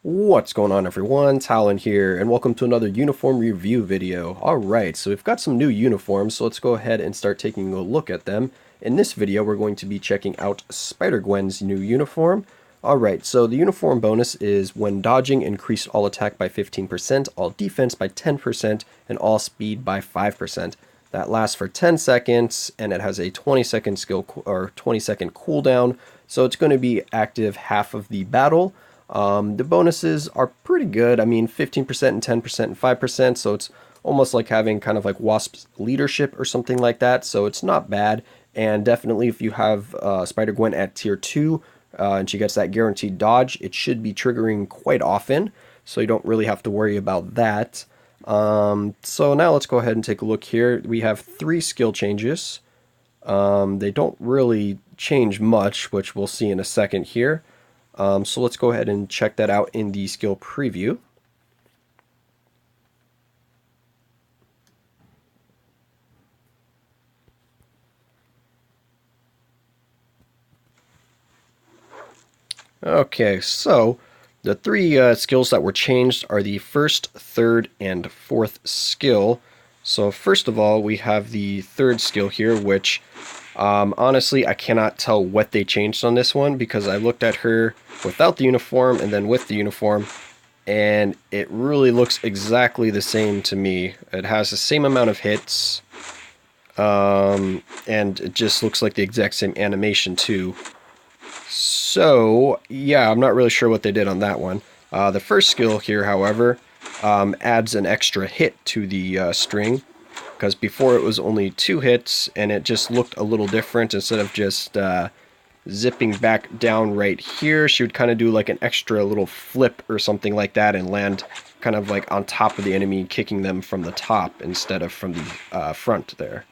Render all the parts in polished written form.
What's going on, everyone? Talon here, and welcome to another uniform review video. Alright, so we've got some new uniforms, so let's go ahead and start taking a look at them. In this video, we're going to be checking out Spider-Gwen's new uniform. Alright, so the uniform bonus is when dodging, increase all attack by 15%, all defense by 10%, and all speed by 5%. That lasts for 10 seconds, and it has a 20-second or 20-second cooldown, so it's going to be active half of the battle. The bonuses are pretty good. I mean, 15% and 10% and 5%, so it's almost like having kind of like Wasp's leadership or something like that, so it's not bad. And definitely if you have Spider-Gwen at tier 2 and she gets that guaranteed dodge, it should be triggering quite often, so you don't really have to worry about that. So now let's go ahead and take a look here. We have 3 skill changes. They don't really change much, which we'll see in a second here. So let's go ahead and check that out in the skill preview. Okay, so the 3 skills that were changed are the first, third, and fourth skill. So first of all, we have the third skill here, which honestly, I cannot tell what they changed on this one because I looked at her without the uniform and then with the uniform, and it really looks exactly the same to me. It has the same amount of hits, and it just looks like the exact same animation too. So, yeah, I'm not really sure what they did on that one. The first skill here, however, adds an extra hit to the string, because before it was only 2 hits, and it just looked a little different. Instead of just zipping back down right here, she would kind of do like an extra little flip or something like that and land kind of like on top of the enemy, kicking them from the top instead of from the front there.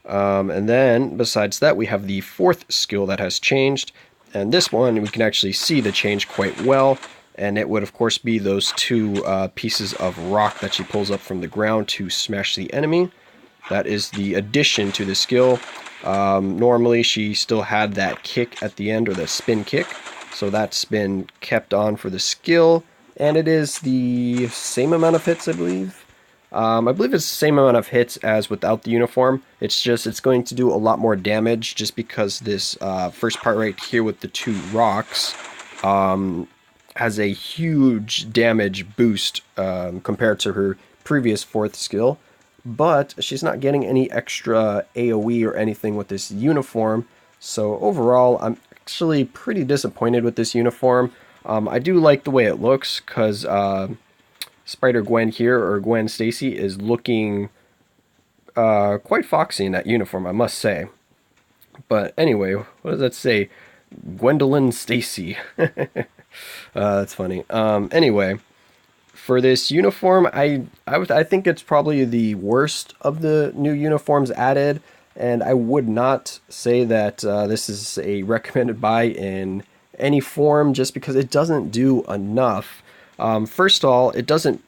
And then, besides that, we have the fourth skill that has changed, and this one we can actually see the change quite well. And it would, of course, be those 2 pieces of rock that she pulls up from the ground to smash the enemy. That is the addition to the skill. Normally, she still had that kick at the end, or the spin kick. So that's been kept on for the skill. And it is the same amount of hits, I believe. I believe it's the same amount of hits as without the uniform. It's just, it's going to do a lot more damage just because this first part right here with the 2 rocks has a huge damage boost compared to her previous fourth skill, but she's not getting any extra AoE or anything with this uniform. So overall, I'm actually pretty disappointed with this uniform. I do like the way it looks, because Spider-Gwen here, or Gwen Stacy, is looking quite foxy in that uniform, I must say. But anyway, what does that say? Gwendolyne Stacy. That's funny. Anyway, for this uniform, I think it's probably the worst of the new uniforms added, and I would not say that this is a recommended buy in any form, just because it doesn't do enough. First of all, it doesn't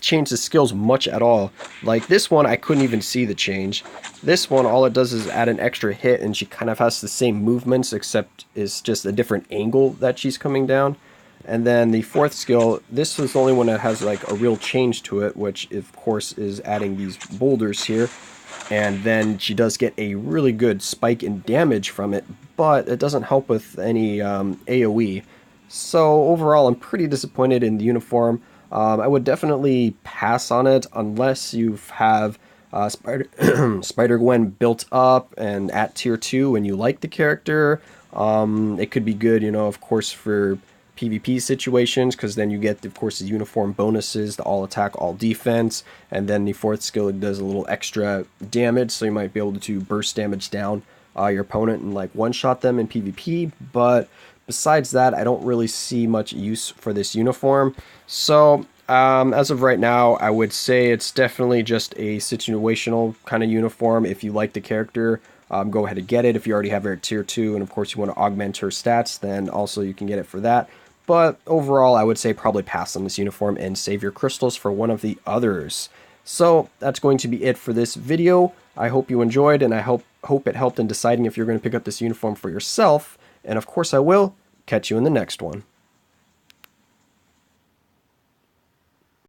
change the skills much at all. Like this one, I couldn't even see the change. This one, all it does is add an extra hit, and she kind of has the same movements, except it's just a different angle that she's coming down. And then the fourth skill, this is the only one that has like a real change to it, which of course is adding these boulders here. And then she does get a really good spike in damage from it, but it doesn't help with any AoE. So overall, I'm pretty disappointed in the uniform. I would definitely pass on it unless you have Spider-Gwen built up and at tier 2 and you like the character. It could be good, of course, for PvP situations, because then you get, of course, the uniform bonuses, the all attack, all defense, and then the fourth skill does a little extra damage, so you might be able to burst damage down your opponent and like one-shot them in PvP. But besides that, I don't really see much use for this uniform. So as of right now, I would say it's definitely just a situational kind of uniform. If you like the character, go ahead and get it. If you already have her at tier 2 and of course you want to augment her stats, then also you can get it for that. But overall, I would say probably pass on this uniform and save your crystals for one of the others. So that's going to be it for this video. I hope you enjoyed, and I hope it helped in deciding if you're going to pick up this uniform for yourself. And of course I will. Catch you in the next one.